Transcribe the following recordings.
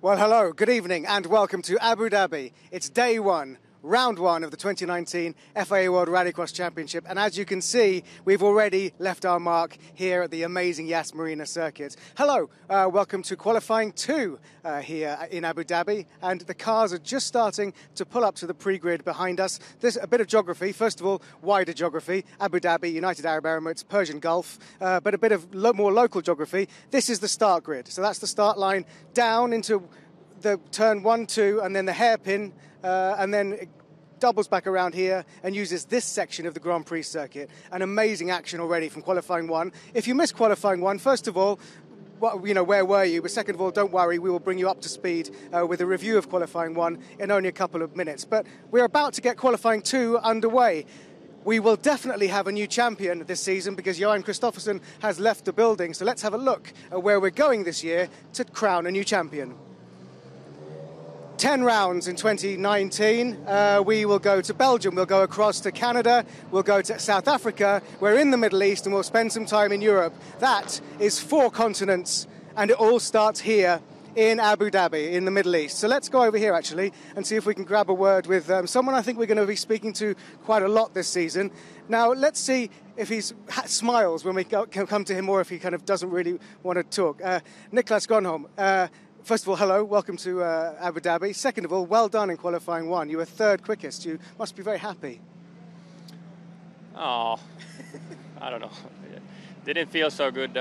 Well, hello, good evening, and welcome to Abu Dhabi. It's day one, round one of the 2019 FIA World Rallycross Championship, and as you can see, we've already left our mark here at the amazing Yas Marina circuit. Hello, welcome to qualifying 2 here in Abu Dhabi, and the cars are just starting to pull up to the pre-grid behind us. There's a bit of geography. First of all, wider geography, Abu Dhabi, United Arab Emirates, Persian Gulf, but a bit of more local geography. This is the start grid, so that's the start line down into the turn 1, 2, and then the hairpin, and then it doubles back around here and uses this section of the Grand Prix circuit. An amazing action already from qualifying 1. If you missed qualifying 1, first of all, well, you know, where were you? But second of all, don't worry, we will bring you up to speed with a review of qualifying 1 in only a couple of minutes. But we're about to get qualifying 2 underway. We will definitely have a new champion this season because Johan Kristoffersen has left the building. So let's have a look at where we're going this year to crown a new champion. 10 rounds in 2019. We will go to Belgium, we'll go across to Canada, we'll go to South Africa, we're in the Middle East, and we'll spend some time in Europe. That is 4 continents, and it all starts here in Abu Dhabi, in the Middle East. So let's go over here, actually, and see if we can grab a word with someone I think we're going to be speaking to quite a lot this season. Now, let's see if he smiles when we come to him, or if he kind of doesn't really want to talk. Niklas Gronholm, first of all, hello, welcome to Abu Dhabi. Second of all, well done in qualifying 1. You were 3rd quickest. You must be very happy. Oh, I don't know. Didn't feel so good.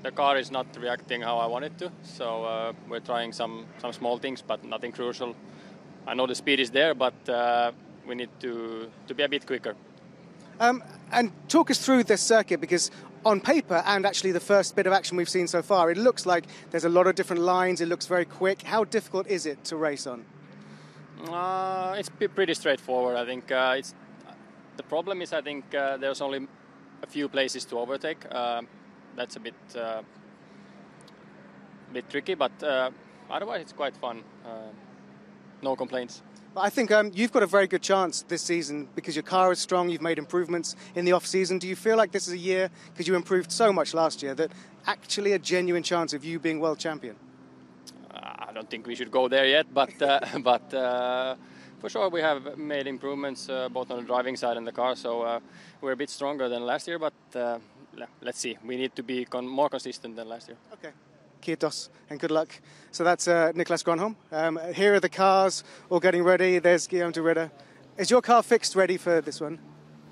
The car is not reacting how I want it to, so we're trying some small things, but nothing crucial. I know the speed is there, but we need to be a bit quicker. And talk us through this circuit, because on paper, and actually the first bit of action we've seen so far, it looks like there's a lot of different lines, it looks very quick. How difficult is it to race on? It's pretty straightforward, I think. The problem is, I think, there's only a few places to overtake. That's a bit tricky, but otherwise it's quite fun. No complaints. I think you've got a very good chance this season because your car is strong, you've made improvements in the off-season. Do you feel like this is a year, because you improved so much last year, that actually a genuine chance of you being world champion? I don't think we should go there yet, but for sure we have made improvements both on the driving side and the car, so we're a bit stronger than last year, but let's see. We need to be more consistent than last year. Okay. Kiitos and good luck. So that's Niklas Gronholm. Here are the cars all getting ready. There's Guillaume de Ridder. Is your car fixed ready for this one?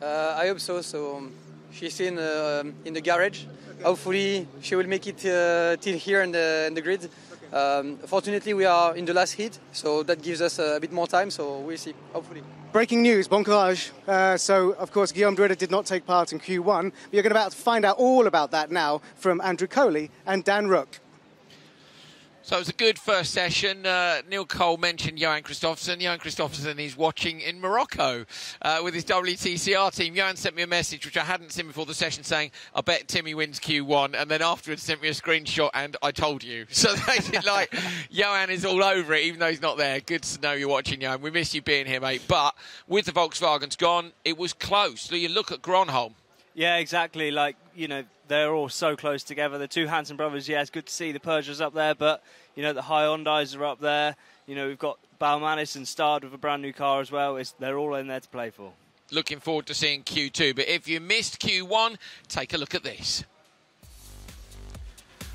I hope so. So she's in the garage. Okay. Hopefully she will make it till here in the grid. Okay. Fortunately we are in the last heat, so that gives us a bit more time, so we'll see, hopefully. Breaking news, bon courage. So, of course, Guillaume de Ridder did not take part in Q1, but you're going to find out all about that now from Andrew Coley and Dan Rook. So it was a good first session. Neil Cole mentioned Johan Kristoffersen. Johan Kristoffersen is watching in Morocco with his WTCR team. Johan sent me a message, which I hadn't seen before the session, saying, I bet Timmy wins Q1. And then afterwards sent me a screenshot and I told you. So they like, Johan is all over it, even though he's not there. Good to know you're watching, Johan. We miss you being here, mate. But with the Volkswagens gone, it was close. So you look at Gronholm. Yeah, exactly. Like, you know, they're all so close together. The 2 Hansen brothers, yeah, it's good to see the Peugeots up there, but, you know, the Hyundais are up there. You know, we've got Baumanis and Stard with a brand new car as well. They're all in there to play for. Looking forward to seeing Q2, but if you missed Q1, take a look at this.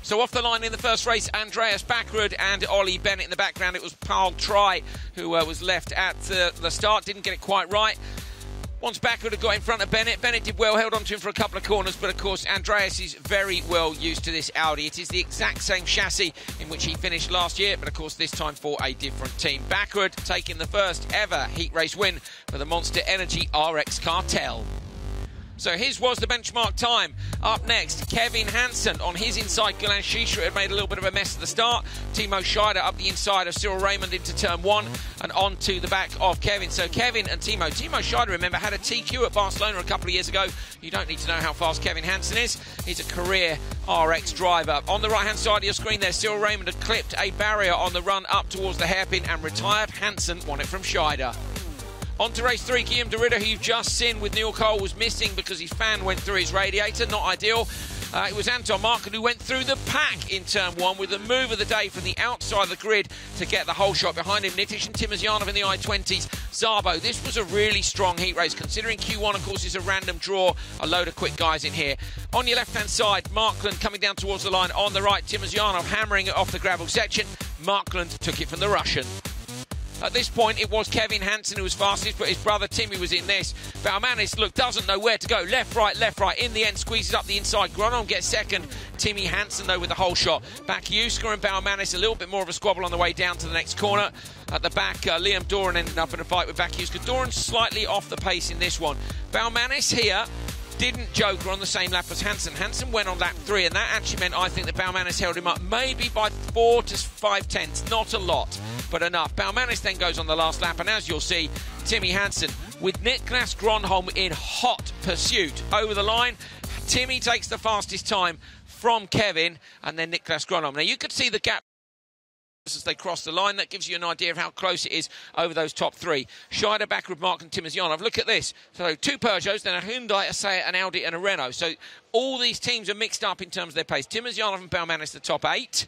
So off the line in the first race, Andreas Backrud and Ollie Bennett in the background. It was Paul Try who was left at the start, didn't get it quite right. Once Backrud had got in front of Bennett, Bennett did well, held on to him for a couple of corners, but of course Andreas is very well used to this Audi. It is the exact same chassis in which he finished last year, but of course this time for a different team. Backrud taking the first ever heat race win for the Monster Energy RX Cartel. So his was the benchmark time. Up next, Kevin Hansen on his inside. Gulan Shisha had made a little bit of a mess at the start. Timo Scheider up the inside of Cyril Raymond into turn 1 and on to the back of Kevin. So Kevin and Timo Scheider, remember, had a TQ at Barcelona a couple of years ago. You don't need to know how fast Kevin Hansen is. He's a career RX driver. On the right-hand side of your screen there, Cyril Raymond had clipped a barrier on the run up towards the hairpin and retired. Hansen won it from Scheider. On to race 3, Guillaume de Ridder, who you've just seen with Neil Cole, was missing because his fan went through his radiator. Not ideal. It was Anton Markland who went through the pack in turn 1 with the move of the day from the outside of the grid to get the whole shot. Behind him, Nitish and Timozyanov in the I-20s. Szabo, this was a really strong heat race, considering Q1, of course, is a random draw. A load of quick guys in here. On your left-hand side, Markland coming down towards the line. On the right, Timozyanov hammering it off the gravel section. Markland took it from the Russian. At this point, it was Kevin Hansen who was fastest, but his brother Timmy was in this. Baumanis, look, doesn't know where to go. Left, right. In the end, squeezes up the inside. Gronom gets second. Timmy Hansen, though, with the whole shot. Bakiuska and Baumanis, a little bit more of a squabble on the way down to the next corner. At the back, Liam Doran ended up in a fight with Bakiuska. Doran slightly off the pace in this one. Baumanis here didn't joker on the same lap as Hansen. Hansen went on lap 3, and that actually meant, I think, that Baumanis held him up maybe by 4 to 5 tenths. Not a lot, but enough. Baumanis then goes on the last lap, and as you'll see, Timmy Hansen with Niklas Gronholm in hot pursuit over the line. Timmy takes the fastest time from Kevin, and then Niklas Gronholm. Now, you could see the gap as they cross the line. That gives you an idea of how close it is over those top 3. Scheider, Backrud, Mark and Timozyanov. Look at this. So 2 Peugeots, then a Hyundai, a Seat, an Audi and a Renault. So all these teams are mixed up in terms of their pace. Timozyanov and Baumanis the top 8.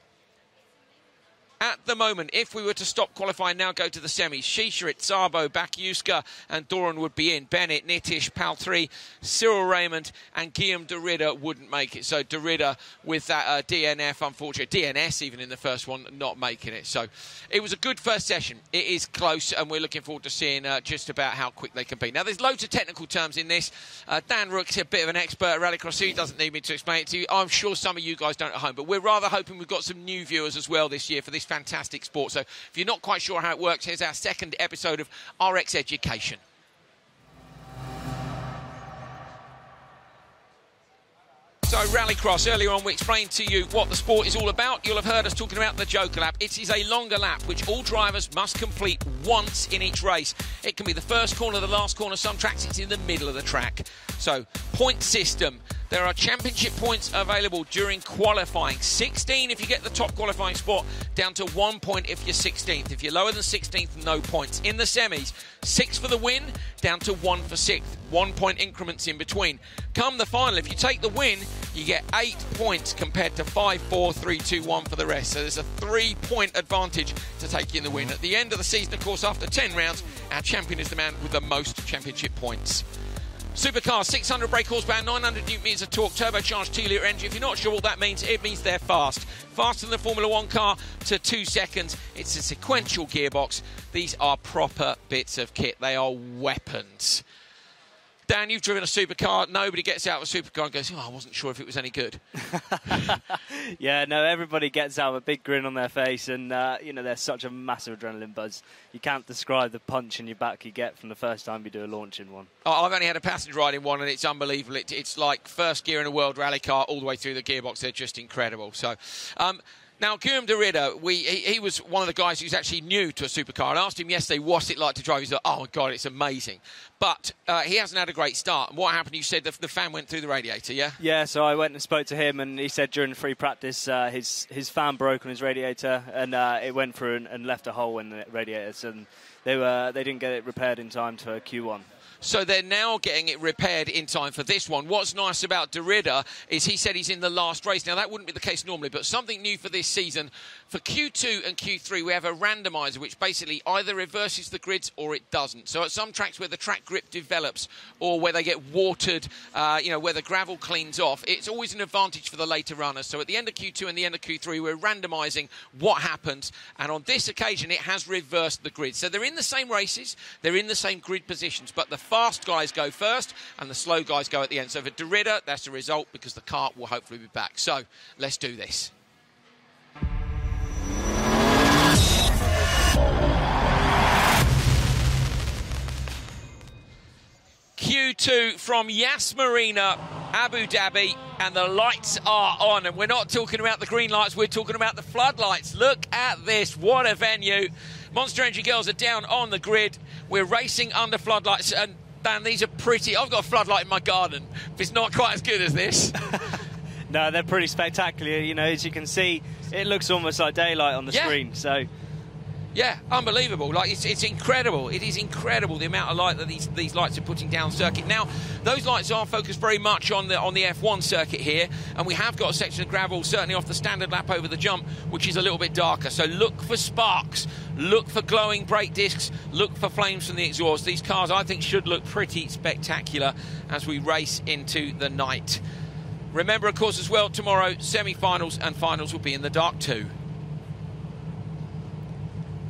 At the moment, if we were to stop qualifying now, go to the semis, Shisharit, Szabo, Bakiuska and Doran would be in. Bennett, Nitish, Paltry, Cyril Raymond and Guillaume de Ridder wouldn't make it. So de Ridder with that DNF, unfortunately, DNS even in the first one, not making it. So it was a good first session. It is close, and we're looking forward to seeing just about how quick they can be. Now, there's loads of technical terms in this. Dan Rook's a bit of an expert at Rallycross, so he doesn't need me to explain it to you. I'm sure some of you guys don't at home, but we're rather hoping we've got some new viewers as well this year for this fantastic sport. So if you're not quite sure how it works, here's our second episode of RX Education. So Rallycross, earlier on we explained to you what the sport is all about. You'll have heard us talking about the Joker lap. It is a longer lap which all drivers must complete once in each race. It can be the first corner, the last corner, some tracks it's in the middle of the track. So, point system. There are championship points available during qualifying. 16 if you get the top qualifying spot, down to 1 point if you're 16th. If you're lower than 16th, no points. In the semis, 6 for the win, down to 1 for 6th. 1 point increments in between. Come the final, if you take the win, you get 8 points compared to 5, 4, 3, 2, 1 for the rest. So there's a 3-point advantage to take in the win. At the end of the season, of course, after 10 rounds, our champion is the man with the most championship points. Supercars, 600 brake horsepower, 900 newton meters of torque, turbocharged 2-litre engine. If you're not sure what that means, it means they're fast. Faster than the Formula 1 car to 2 seconds. It's a sequential gearbox. These are proper bits of kit. They are weapons. Dan, you've driven a supercar. Nobody gets out of a supercar and goes, oh, I wasn't sure if it was any good. Yeah, no, everybody gets out with a big grin on their face, and, you know, there's such a massive adrenaline buzz. You can't describe the punch in your back you get from the first time you do a launch in one. Oh, I've only had a passenger ride in one, and it's unbelievable. It's like first gear in a world rally car all the way through the gearbox. They're just incredible. So, now, Guillaume de Ridder, he was one of the guys who's actually new to a supercar. I asked him yesterday what's it like to drive. He's like, oh, my God, it's amazing. But he hasn't had a great start. And what happened, you said the fan went through the radiator, yeah? Yeah, so I went and spoke to him, and he said during free practice his fan broke on his radiator, and it went through and left a hole in the radiator. And they didn't get it repaired in time to Q1. So they're now getting it repaired in time for this one. What's nice about de Ridder is he said he's in the last race. Now, that wouldn't be the case normally, but something new for this season. For Q2 and Q3, we have a randomizer, which basically either reverses the grids or it doesn't. So at some tracks where the track grip develops or where they get watered, where the gravel cleans off, it's always an advantage for the later runners. So at the end of Q2 and the end of Q3, we're randomising what happens. And on this occasion, it has reversed the grid. So they're in the same races, they're in the same grid positions, but the fast guys go first and the slow guys go at the end. So for de Ridder, that's the result because the kart will hopefully be back. So let's do this. Q2 from Yas Marina, Abu Dhabi, and the lights are on. And we're not talking about the green lights, we're talking about the floodlights. Look at this, what a venue. Monster Energy girls are down on the grid. We're racing under floodlights, and Dan, these are pretty. I've got a floodlight in my garden. It's not quite as good as this. No, they're pretty spectacular. You know, as you can see, it looks almost like daylight on the screen. So Yeah, unbelievable. Like, it's incredible. It is incredible the amount of light that these lights are putting down circuit. Now, those lights are focused very much on the F1 circuit here, and we have got a section of gravel, certainly off the standard lap over the jump, which is a little bit darker. So look for sparks, look for glowing brake discs, look for flames from the exhaust. These cars, I think, should look pretty spectacular as we race into the night. Remember, of course, as well, tomorrow, semi-finals and finals will be in the dark too.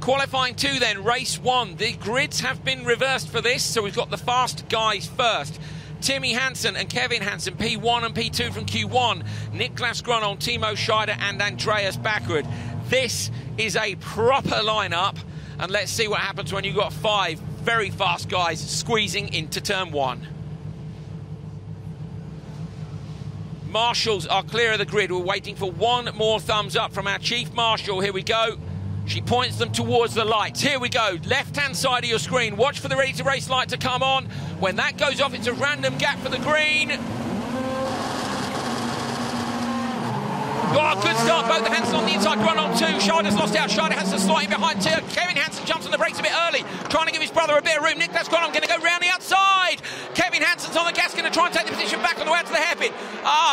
Qualifying 2 then, race 1. The grids have been reversed for this, so we've got the fast guys first. Timmy Hansen and Kevin Hansen, P1 and P2 from Q1. Niklas Gronholm, Timo Scheider and Andreas Backrud. This is a proper lineup, and let's see what happens when you've got 5 very fast guys squeezing into turn 1. Marshals are clear of the grid. We're waiting for one more thumbs up from our Chief Marshal. Here we go. She points them towards the lights. Here we go. Left-hand side of your screen. Watch for the ready to race light to come on. When that goes off, it's a random gap for the green. Oh, good start. Both the Hansen on the inside. Gronholm 2. Scheider's lost out. Scheider has to slide in behind too. Kevin Hansen jumps on the brakes a bit early, trying to give his brother a bit of room. Niklas Gronholm going to go round the outside. Kevin Hansen's on the gas, going to try and take the position back on the way out to the hairpin.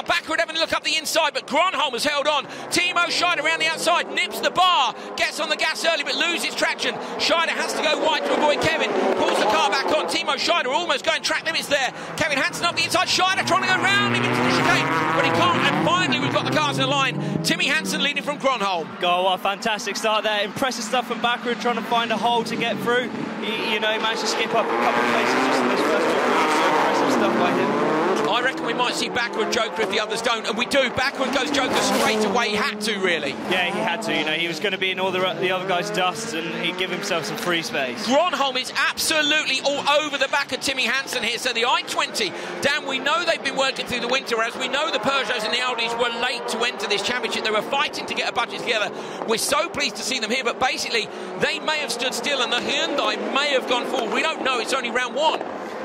Backward having a look up the inside, but Gronholm has held on. Timo Scheider around the outside, nips the bar, gets on the gas early, but loses traction. Scheider has to go wide to avoid Kevin. Pulls the car back on. Timo Scheider almost going track limits there. Kevin Hansen up the inside. Scheider trying to go round him into the chicane, but he can't. And finally, we've got the cars in the line. Timmy Hansen leading from Gronholm. Oh, what a fantastic start there. Impressive stuff from Backrud, trying to find a hole to get through. He managed to skip up a couple of places just in those first 2 corners, so impressive stuff by him. I reckon we might see Backrud Joker if the others don't, and we do. Backrud goes Joker straight away. He had to, really. Yeah, he had to. He was going to be in all the other guys' dust, and he'd give himself some free space. Gronholm is absolutely all over the back of Timmy Hansen here. So the I-20, Dan, we know they've been working through the winter, as we know the Peugeots and the Audis were late to enter this championship. They were fighting to get a budget together. We're so pleased to see them here, but basically they may have stood still and the Hyundai may have gone forward. We don't know. It's only round 1.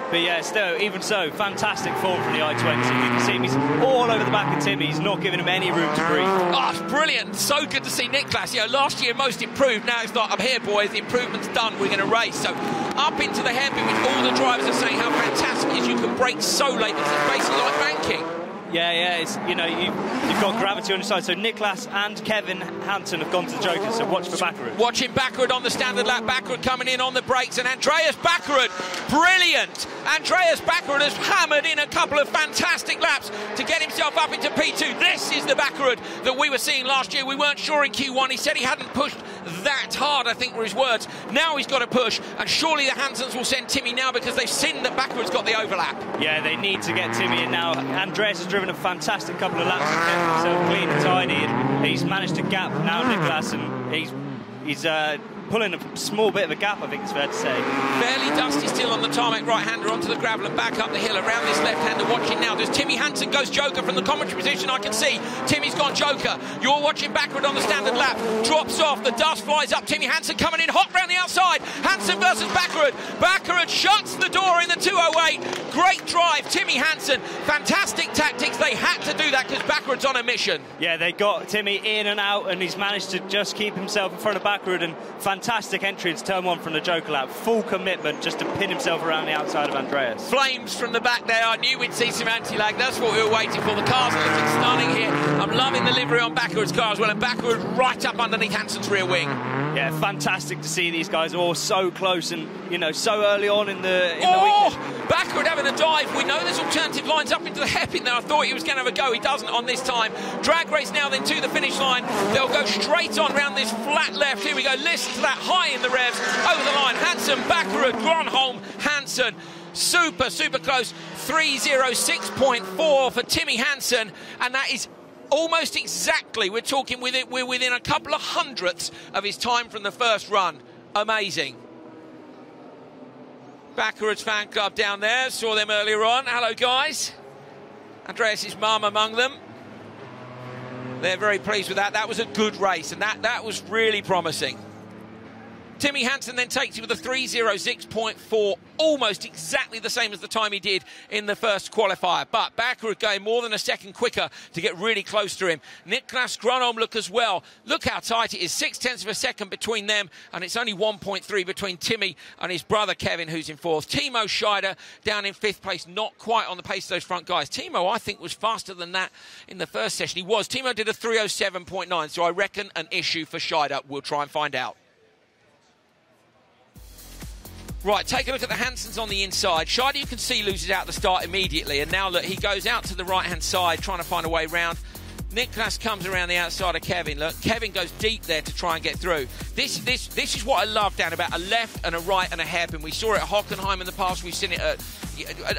But yeah, still, even so, fantastic form from the I-20. You can see him, he's all over the back of Timmy. He's not giving him any room to breathe. Oh, it's brilliant. So good to see Niklas. Last year, most improved. Now it's like, I'm here, boys. The improvement's done. We're going to race. So up into the hairpin, which all the drivers are saying how fantastic it is. You can brake so late. It's basically like banking. Yeah, it's, you've got gravity on your side. So Niklas and Kevin Hansen have gone to the Jokers, so watch for Backrud. Watching Backrud on the standard lap. Backrud coming in on the brakes, and Andreas Backrud, brilliant. Andreas Backrud has hammered in a couple of fantastic laps to get himself up into P2. This is the Backrud that we were seeing last year. We weren't sure in Q1. He said he hadn't pushed that hard, I think were his words. Now he's got to push, and surely the Hansens will send Timmy now because they've seen that Backrud's got the overlap. Yeah, they need to get Timmy in now. Andreas has driven a fantastic couple of laps and kept himself clean and tidy, and he's managed to gap now Niklas, and he's pulling a small bit of a gap, I think it's fair to say. Fairly dusty still on the tarmac right-hander onto the gravel and back up the hill around this left-hander. Watching now, does Timmy Hansen goes Joker from the commentary position? I can see Timmy's gone Joker. You're watching Backrud on the standard lap. Drops off, the dust flies up. Timmy Hansen coming in hot round the outside. Hansen versus Backrud. Backrud shuts the door in the 208. Great drive, Timmy Hansen. Fantastic tactics. They had to do that because Backrud's on a mission. Yeah, they got Timmy in and out, and he's managed to just keep himself in front of Backrud, and fantastic entry into turn 1 from the Joker lap. Full commitment just to pin himself around the outside of Andreas. Flames from the back there. I knew we'd see some anti-lag. That's what we were waiting for. The cars are looking stunning here. I'm loving the livery on Backrud's car as well, and Backrud right up underneath Hansen's rear wing. Yeah, fantastic to see these guys all so close and, so early on in the weekend. Backrud having a dive. We know there's alternative lines up into the hairpin there. I thought he was going to have a go. He doesn't on this time. Drag race now then to the finish line. They'll go straight on round this flat left. Here we go. Listen to that high in the revs. Over the line. Hansen, Backrud, Gronholm, Hansen. Super, super close. 3:06.4 for Timmy Hansen. And that is almost exactly, we're within a couple of hundredths of his time from the first run. Amazing. Backrud's fan club down there, saw them earlier on. Hello, guys. Andreas' mum among them. They're very pleased with that. That was a good race, and that was really promising. Timmy Hansen then takes it with a 3:06.4, almost exactly the same as the time he did in the first qualifier. But Bakkerud going more than a second quicker to get really close to him. Niklas Gronholm look as well. Look how tight it is, 0.6 of a second between them, and it's only 1.3 between Timmy and his brother Kevin, who's in fourth. Timo Scheider down in fifth place, not quite on the pace of those front guys. Timo, I think, was faster than that in the first session. He was. Timo did a 3:07.9, so I reckon an issue for Scheider. We'll try and find out. Right, take a look at the Hansens on the inside. Scheider, you can see, loses out at the start immediately. And now, look, he goes out to the right-hand side, trying to find a way round. Niklas comes around the outside of Kevin. Look, Kevin goes deep there to try and get through. This is what I love, Dan, about a left and a right and a hairpin. We saw it at Hockenheim in the past. We've seen it at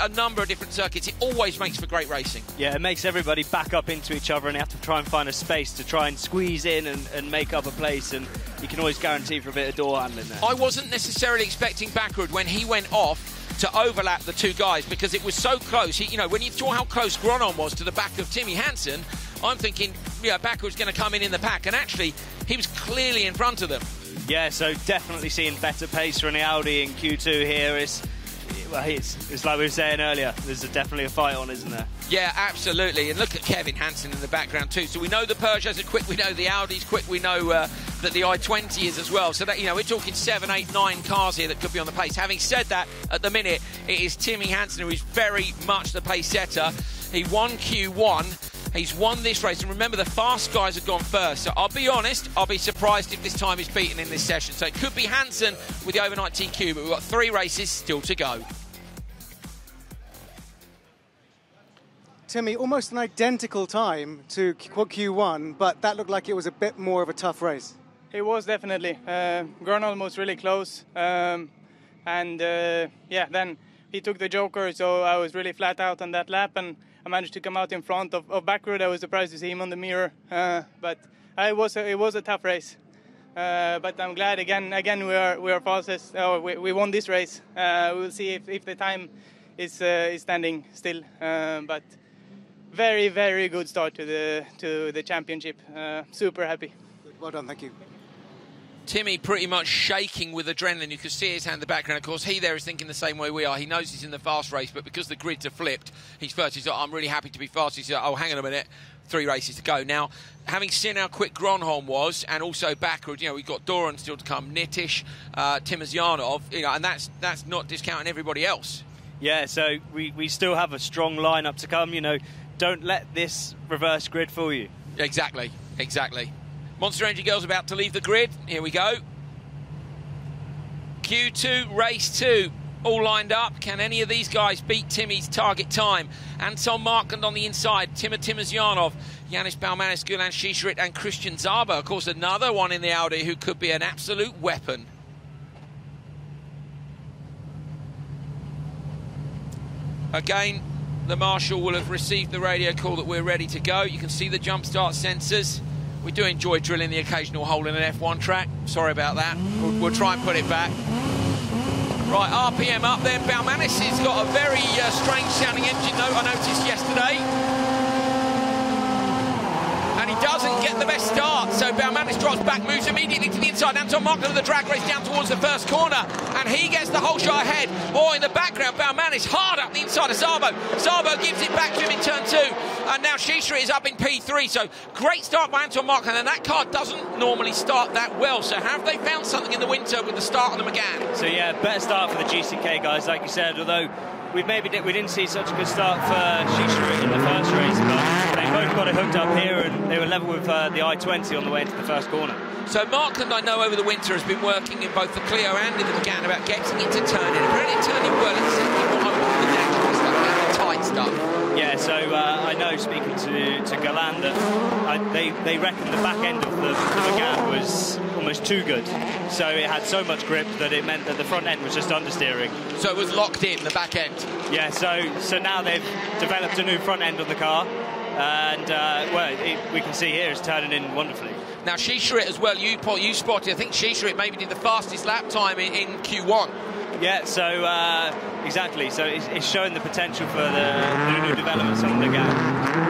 a number of different circuits. It always makes for great racing. Yeah, it makes everybody back up into each other, and you have to try and find a space to try and squeeze in and make up a place, and you can always guarantee for a bit of door handling there. I wasn't necessarily expecting Bakkerud when he went off to overlap the two guys, because it was so close. When you saw how close Gronholm was to the back of Timmy Hansen, I'm thinking, Bakkerud's going to come in the pack, and actually, he was clearly in front of them. Yeah, so definitely seeing better pace from the Audi in Q2 here. It's like we were saying earlier, there's definitely a fight on, isn't there? Yeah, absolutely. And look at Kevin Hansen in the background too. So we know the Peugeots are quick, we know the Audi's quick, we know that the i20 is as well. So that, we're talking 7, 8, 9 cars here that could be on the pace. Having said that, at the minute, it is Timmy Hansen who is very much the pace setter. He won Q1. He's won this race, and remember, the fast guys have gone first. So I'll be honest, I'll be surprised if this time is beaten in this session. So it could be Hansen with the overnight TQ, but we've got 3 races still to go. Timmy, almost an identical time to Q1, but that looked like it was a bit more of a tough race. It was definitely. Gronholm was really close, then he took the joker, so I was really flat out on that lap, and I managed to come out in front of Bakkerud. I was surprised to see him on the mirror, but it was a tough race. But I'm glad again we are fastest. We won this race. We'll see if the time is standing still. But very, very good start to the championship. Super happy. Well done, thank you. Timmy pretty much shaking with adrenaline. You can see his hand in the background. Of course, he there is thinking the same way we are. He knows he's in the fast race, but because the grids are flipped, he's first. He's like, I'm really happy to be fast. He's like, oh, hang on a minute. 3 races to go. Now, having seen how quick Gronholm was, and also Bakkerud, we've got Doran still to come, Nitish, Timozyanov, and that's not discounting everybody else. Yeah, so we still have a strong lineup to come. Don't let this reverse grid fool you. Exactly. Monster Energy Girls about to leave the grid. Here we go. Q2, race 2, all lined up. Can any of these guys beat Timmy's target time? Anton Markland on the inside, Timozyanov, Yanis Balmanis, Gulan Shisharit and Christian Zaba. Of course, another one in the Audi who could be an absolute weapon. Again, the marshal will have received the radio call that we're ready to go. You can see the jump start sensors. We do enjoy drilling the occasional hole in an F1 track. Sorry about that. We'll try and put it back. Right, RPM up there. Balmanis has got a very strange sounding engine note I noticed yesterday. And he doesn't get the best start. So Balmanis drops back, moves immediately to the inside. Anton Markland of the drag race down towards the first corner. And he gets the whole shot ahead. Or in the background, Balmanis hard up the inside of Szabo. Szabo gives it back to him in turn 2. And now Shisharit is up in P3. So great start by Anton Markland. And that car doesn't normally start that well. So have they found something in the winter with the start on the McGann? So yeah, better start for the GCK guys, like you said. Although we didn't see such a good start for Shisharit in the first race. But they both got it hooked up here, and they were level with the i20 on the way into the first corner. So Markland, I know over the winter, has been working in both the Clio and in the McGann about getting it to turn in. Apparently turning well, exactly what I want with the natural stuff and the tight stuff. Yeah, so I know, speaking to Galan, that they reckon the back end of the McGann was almost too good. So it had so much grip that it meant that the front end was just understeering. So it was locked in, the back end? Yeah, so now they've developed a new front end on the car. And we can see here it's turning in wonderfully. Now Shisharit as well, you spotted, I think Shisharit maybe did the fastest lap time in Q1. Yeah, so exactly. So it's showing the potential for the new developments on the gap.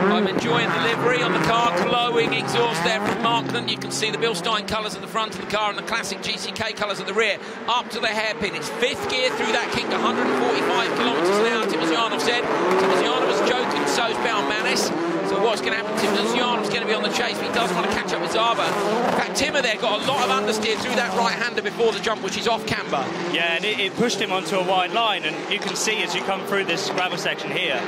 I'm enjoying the livery on the car, glowing exhaust there from Markland. You can see the Bilstein colours at the front of the car and the classic GCK colours at the rear, up to the hairpin. It's fifth gear through that kink, 145 kilometres an hour, Timosyanov said. Timosyanov was joking, so's Balmanis. So what's going to happen? Timosyanov's going to be on the chase, but he does want to catch up with Szabo. In fact, Timmer there got a lot of understeer through that right-hander before the jump, which is off camber. Yeah, and it pushed him onto a wide line, and you can see as you come through this gravel section here,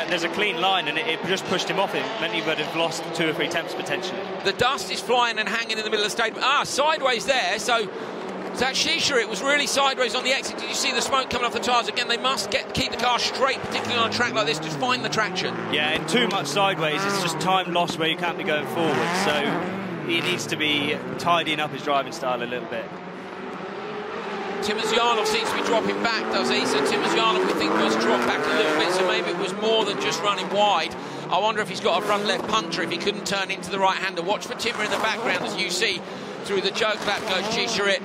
there's a clean line, and it just pushed him off. It meant he would have lost 2 or 3 tenths potentially. The dust is flying and hanging in the middle of the stadium. Sideways there, so that Shisha, it was really sideways on the exit. Did you see the smoke coming off the tyres? Again, they must keep the car straight, particularly on a track like this, to find the traction. Yeah, and too much sideways, it's just time lost where you can't be going forward. So he needs to be tidying up his driving style a little bit. Timosyanov seems to be dropping back, does he? So Timosyanov, we think, was dropped back a little bit, so maybe it was more than just running wide. I wonder if he's got a front left puncher, if he couldn't turn into the right-hander. Watch for Timmer in the background, as you see. Through the choke lap goes Shisharit.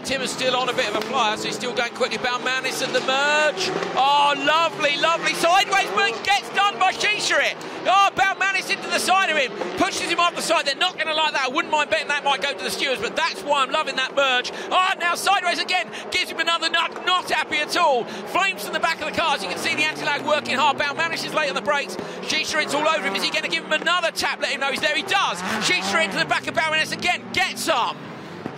Timmer's still on a bit of a flyer, so he's still going quickly. Balmanis at the merge. Oh, lovely, lovely. Sideways move gets done by Shisharit. Oh, Balmanis into the side of him. Pushes him off the side. They're not going to like that. I wouldn't mind betting that might go to the stewards, but that's why I'm loving that merge. Oh, now sideways again. Gives him another nut. Not happy at all. Flames from the back of the car. As you can see, the anti-lag working hard. Balmanis is late on the brakes. Shisharit's all over him. Is he going to give him another tap? Let him know he's there. He does. Shisharit into the back of Balmanis again. Gets some.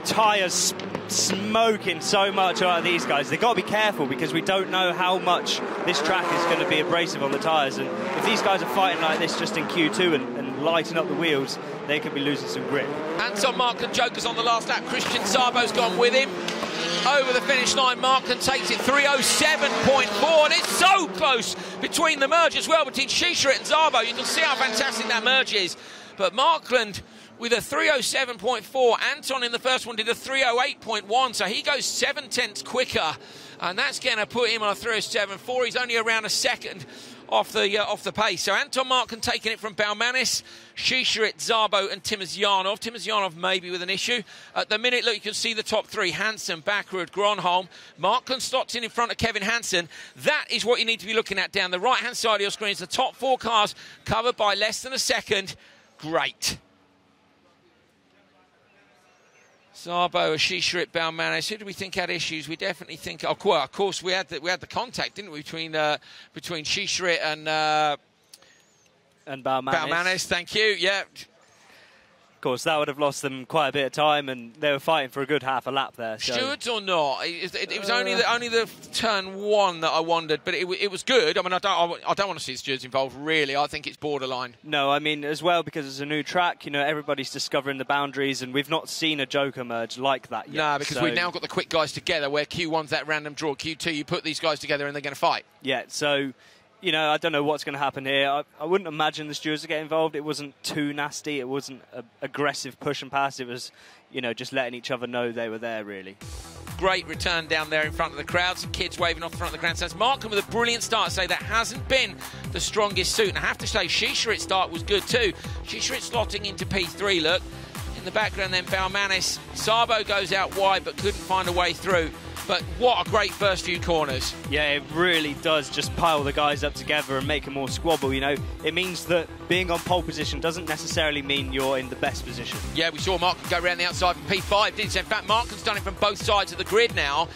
Tyres smoking so much out of these guys. They've got to be careful because we don't know how much this track is going to be abrasive on the tyres, and if these guys are fighting like this just in Q2 and lighting up the wheels, they could be losing some grip. Anton Markland jokers on the last lap. Christian Szabo's gone with him over the finish line. Markland takes it 3:07.4, and it's so close between the merge as well, between Shisharit and Szabo. You can see how fantastic that merge is, but Markland with a 3:07.4. Anton in the first one did a 3:08.1, so he goes 7 tenths quicker, and that's going to put him on a 3:07.4. He's only around a second off the pace. So Anton Markland taking it from Balmanis, Shisharit, Szabo and Timosyanov. Timosyanov maybe with an issue. At the minute, look, you can see the top three. Hansen, Backrud, Gronholm. Markland slots in front of Kevin Hansen. That is what you need to be looking at down the right-hand side of your screen. It's the top 4 cars covered by less than a second. Great. Szabo, Shisharit, Balmanis. Who do we think had issues? We definitely think. Oh, well, of course, we had the contact, didn't we, between Shisharit and Balmanis. Thank you. Yeah. Of course, that would have lost them quite a bit of time, and they were fighting for a good half a lap there. So. Stewards or not? It was only the turn 1 that I wondered, but it was good. I mean, I don't want to see stewards involved, really. I think it's borderline. No, I mean, as well, because it's a new track, you know, everybody's discovering the boundaries, and we've not seen a Joker merge like that yet. No, because we've now got the quick guys together, where Q1's that random draw, Q2, you put these guys together and they're going to fight. Yeah, so... You know, I don't know what's going to happen here. I wouldn't imagine the stewards to get involved. It wasn't too nasty. It wasn't an aggressive push and pass. It was, you know, just letting each other know they were there, really. Great return down there in front of the crowd. Some kids waving off in front of the grandstands. Markland with a brilliant start. Say that hasn't been the strongest suit. And I have to say, Shisharit's start was good too. Shisharit slotting into P3, look. In the background then, Balmanis. Szabo goes out wide but couldn't find a way through. But what a great first few corners. Yeah, it really does just pile the guys up together and make them all squabble, you know. It means that being on pole position doesn't necessarily mean you're in the best position. Yeah, we saw Markland go around the outside from P5, didn't he? In fact, Markland's done it from both sides of the grid now.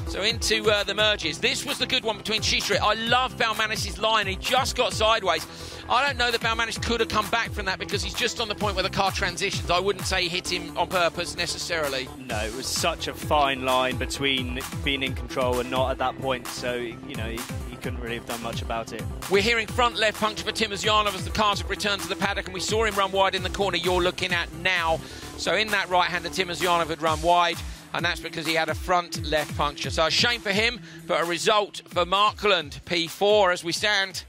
So into the merges. This was the good one between Shisharit. I love Balmanis' line. He just got sideways. I don't know that Balmanis could have come back from that because he's just on the point where the car transitions. I wouldn't say he hit him on purpose necessarily. No, it was such a fine line between being in control and not at that point. So, you know, he couldn't really have done much about it. We're hearing front left puncture for Timosyanov as the cars have returned to the paddock, and we saw him run wide in the corner you're looking at now. So in that right-hander, Timosyanov had run wide, and that's because he had a front left puncture. So a shame for him, but a result for Markland. P4 as we stand.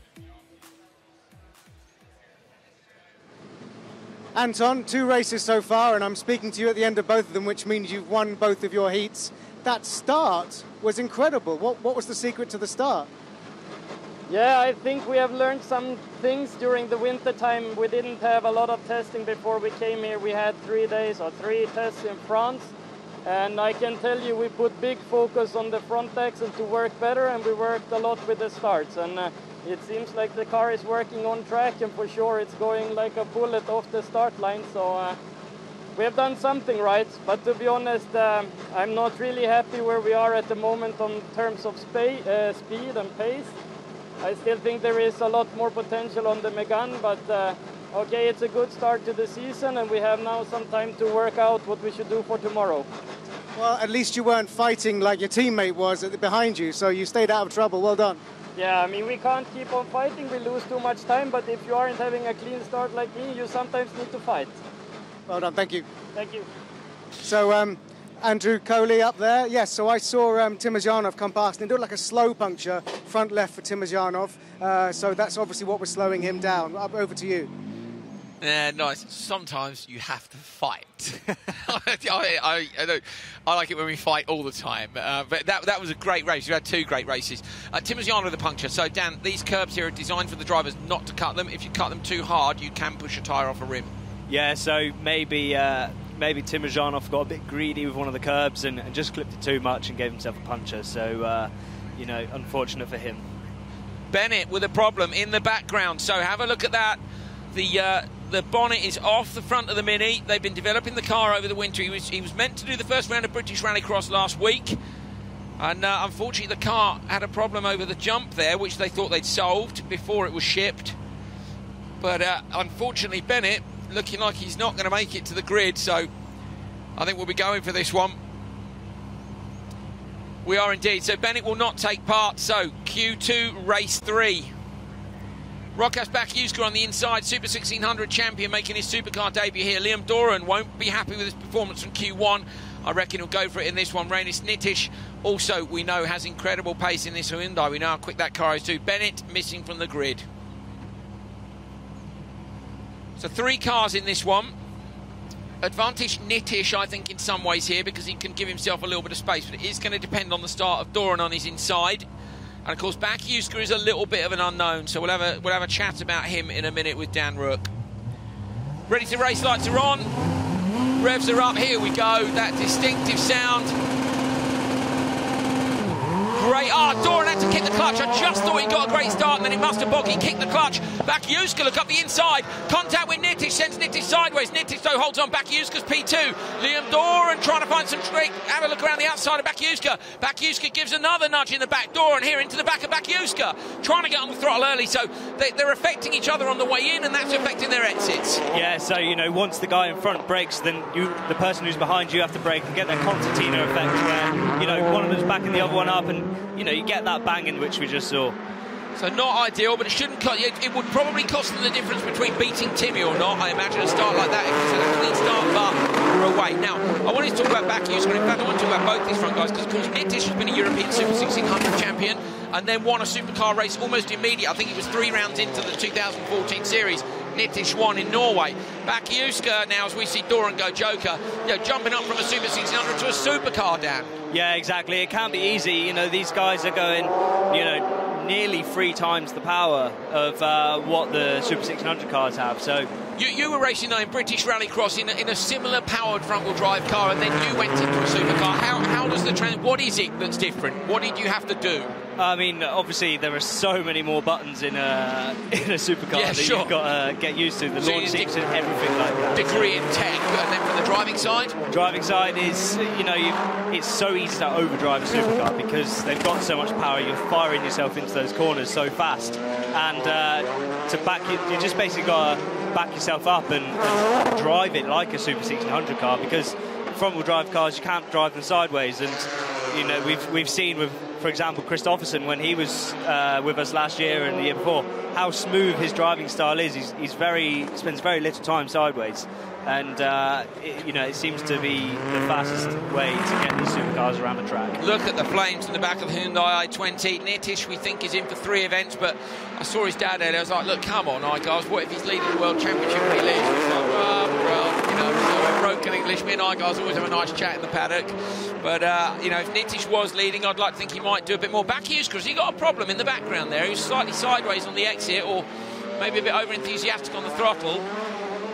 Anton, 2 races so far, and I'm speaking to you at the end of both of them, which means you've won both of your heats. That start was incredible. What was the secret to the start? Yeah, I think we have learned some things during the winter time. We didn't have a lot of testing before we came here. We had 3 days or 3 tests in France. And I can tell you, we put big focus on the front axle to work better, and we worked a lot with the starts. And it seems like the car is working on track, and for sure it's going like a bullet off the start line. So we have done something right. But to be honest, I'm not really happy where we are at the moment on terms of speed and pace. I still think there is a lot more potential on the Megane, but okay, it's a good start to the season, and we have now some time to work out what we should do for tomorrow. Well, at least you weren't fighting like your teammate was behind you, so you stayed out of trouble. Well done. Yeah, I mean, we can't keep on fighting. We lose too much time, but if you aren't having a clean start like me, you sometimes need to fight. Well done, thank you. Thank you. So, Andrew Coley up there. Yes, so I saw Timozhanov come past, and it looked like a slow puncture, front left for Timozhanov. So that's obviously what was slowing him down. Over to you. Yeah, nice. Sometimes you have to fight. I like it when we fight all the time. But that was a great race. We had two great races. Timozhanov with the puncture. So, Dan, these curbs here are designed for the drivers not to cut them. If you cut them too hard, you can push a tyre off a rim. Yeah, so maybe Timozhanov got a bit greedy with one of the curbs and just clipped it too much and gave himself a puncture. So, unfortunate for him. Bennett with a problem in the background. So have a look at that. The bonnet is off the front of the Mini. They've been developing the car over the winter. He was meant to do the first round of British Rallycross last week. And unfortunately, the car had a problem over the jump there, which they thought they'd solved before it was shipped. But unfortunately, Bennett looking like he's not going to make it to the grid. So I think we'll be going for this one. We are indeed. So Bennett will not take part. So Q2, race 3. Rokas Bakiuska on the inside, Super 1600 champion, making his supercar debut here. Liam Doran won't be happy with his performance from Q1. I reckon he'll go for it in this one. Rainis Nitish also, we know, has incredible pace in this Hyundai. We know how quick that car is too. Bennett missing from the grid. So 3 cars in this one. Advantage Nitish, I think, in some ways here, because he can give himself a little bit of space, but it is going to depend on the start of Doran on his inside. And, of course, Bakiuska is a little bit of an unknown, so we'll have a chat about him in a minute with Dan Rook. Ready to race, lights are on. Revs are up, here we go. That distinctive sound. Great. Doran had to kick the clutch. I just thought he got a great start, and then it must have boggy kicked the clutch. Bakiuska look up the inside. Contact with Nitish, sends Nitish sideways. Nitish, though, holds on. Bakiuska's P2. Liam Doran trying to find some straight. Have a look around the outside of Bakiuska. Bakiuska gives another nudge in the back. Doran here into the back of Bakiuska. Trying to get on the throttle early, so they're affecting each other on the way in, and that's affecting their exits. Yeah, so, once the guy in front brakes, then the person who's behind you have to brake and get that concertina effect where, one of them's backing the other one up, and you get that banging which we just saw. So not ideal, but it shouldn't. It would probably cost them the difference between beating Timmy or not. I imagine a start like that, if it's a clean start, but we're away. Now, I wanted to talk about Bakiuska. In fact, I want to talk about both these front guys, because of course Nitish has been a European Super 1600 champion and then won a supercar race almost immediately. I think it was 3 rounds into the 2014 series. Nitish won in Norway. Bakiuska now, as we see Doran go Joker, jumping up from a Super 1600 to a supercar, Dan. Yeah, exactly. It can't be easy. These guys are going, nearly 3 times the power of what the Super 1600 cars have. So you were racing in British Rallycross in a similar powered front-wheel drive car, and then you went into a supercar. How does what is it that's different? What did you have to do? I mean, obviously there are so many more buttons in a supercar that you've got to get used to. The launch seats and everything like that. Degree in tech, and then from the driving side? Driving side is, it's so easy to overdrive a supercar because they've got so much power. You're firing yourself into those corners so fast, and to back you just basically got to back yourself up and drive it like a Super 1600 car, because front-wheel drive cars, you can't drive them sideways. And we've seen with, for example, Kristoffersen, when he was with us last year and the year before, how smooth his driving style is. He's spends very little time sideways, and it seems to be the fastest way to get these supercars around the track. Look at the flames in the back of the Hyundai i20. Nitish, we think, is in for 3 events, but I saw his dad there. I was like, look, come on, guys, what if he's leading the World Championship and he leads? He's like, so broken English. Me and guys always have a nice chat in the paddock. But, if Nitish was leading, I'd like to think he might do a bit more. Bakiuska, because he got a problem in the background there. He was slightly sideways on the exit, or maybe a bit over-enthusiastic on the throttle.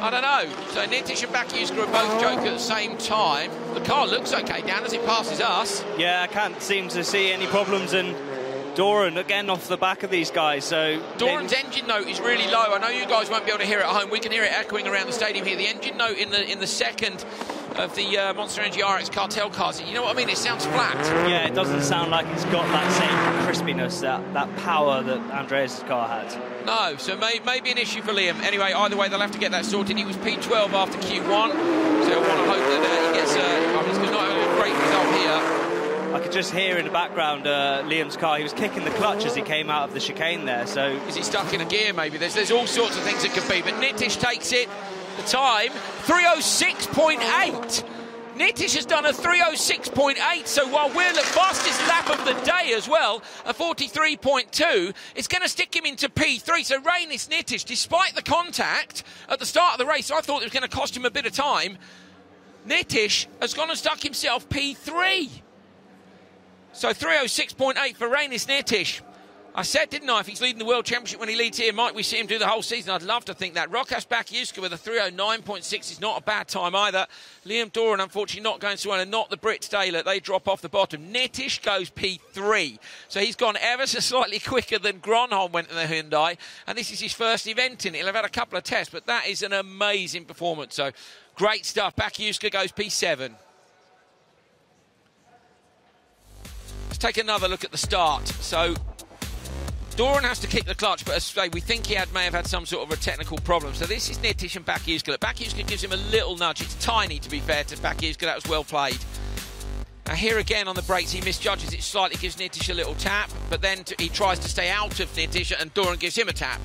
I don't know. So Nitish and Bakiuska are both joking at the same time. The car looks okay, Dan, as it passes us. Yeah, I can't seem to see any problems, and Doran again off the back of these guys. So Doran's engine note is really low. I know you guys won't be able to hear it at home. We can hear it echoing around the stadium here. The engine note in the second of the Monster Energy RX Cartel cars, you know what I mean? It sounds flat. Yeah, it doesn't sound like it's got that same crispiness, that power that Andreas' car had. No, so maybe an issue for Liam. Anyway, either way, they'll have to get that sorted. He was P12 after Q1, so I want to hope that he gets he's not only a great result here. I could just hear in the background Liam's car. He was kicking the clutch as he came out of the chicane there. So is he stuck in a gear? Maybe there's all sorts of things it could be. But Nitish takes it. The time 3:06.8. Nitish has done a 3:06.8. So while we're the fastest lap of the day as well, a 43.2, it's going to stick him into P3. So Rainis Nitish, despite the contact at the start of the race, I thought it was going to cost him a bit of time. Nitish has gone and stuck himself P3. So 3:06.8 for Rainis Nitish. I said, didn't I, if he's leading the World Championship when he leads here, might we see him do the whole season? I'd love to think that. Rokas Bakiuska with a 3:09.6 is not a bad time either. Liam Doran, unfortunately, not going so well, and not the Brit Taylor. They drop off the bottom. Nitish goes P3. So he's gone ever so slightly quicker than Gronholm went in the Hyundai, and this is his first event in it. He'll have had a couple of tests, but that is an amazing performance. So great stuff. Bakiuska goes P7. Let's take another look at the start. So Doran has to kick the clutch, but as I say, we think he may have had some sort of a technical problem. So this is Nitish and Bakiuska. Bakiuska gives him a little nudge. It's tiny, to be fair to Bakiuska. That was well played. Now here again on the brakes, he misjudges it slightly, gives Nitish a little tap, but then he tries to stay out of Nitish, and Doran gives him a tap.